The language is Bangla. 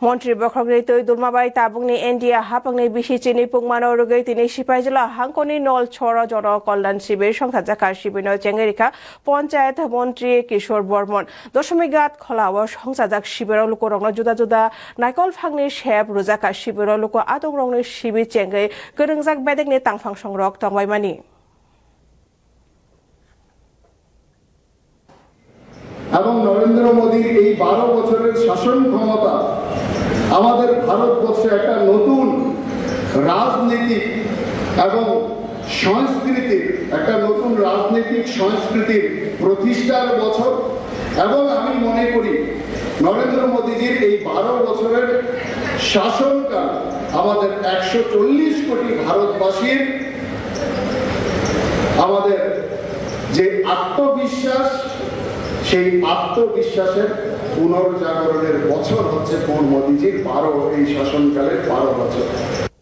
মন্ত্রী বখরগনি তৈ দুলমাবাই তাবুংনি এনডিয়া হাপাংনি বিশি চিনি পুংমানো রুগৈ তিনি সিপাই জেলা হাংকনি নল ছড় জন কল্যাণ শিবির সংসাজাকার শিবির চেঙ্গেরিকা পঞ্চায়েত মন্ত্রী কিশোর বর্মন দশমিক গাত খলাও সংসাজাক শিবির লোকরং জুদা জুদা নাইকল ফাংনি শেপ রুজাকার শিবির লোক আদং রংনি শিবির চেঙ্গৈ গরংজাক বেদেকনি তাংফাং সংরক তংবাইমানি এবং নরেন্দ্র মোদীর এই 12 বছরের শাসন ক্ষমতা আমাদের ভারতবর্ষে একটা নতুন রাজনীতি এবং সংস্কৃতির একটা নতুন রাজনৈতিক সংস্কৃতির প্রতিষ্ঠার বছর। এবং আমি মনে করি নরেন্দ্র মোদীজির এই 12 বছরের শাসনকাল আমাদের 140 কোটি ভারতবাসীর আমাদের যে আত্মবিশ্বাস, সেই আত্মবিশ্বাসের পুনর্জাগরণের বছর হচ্ছে মোদীজির এই শাসনকালের 12 বছর।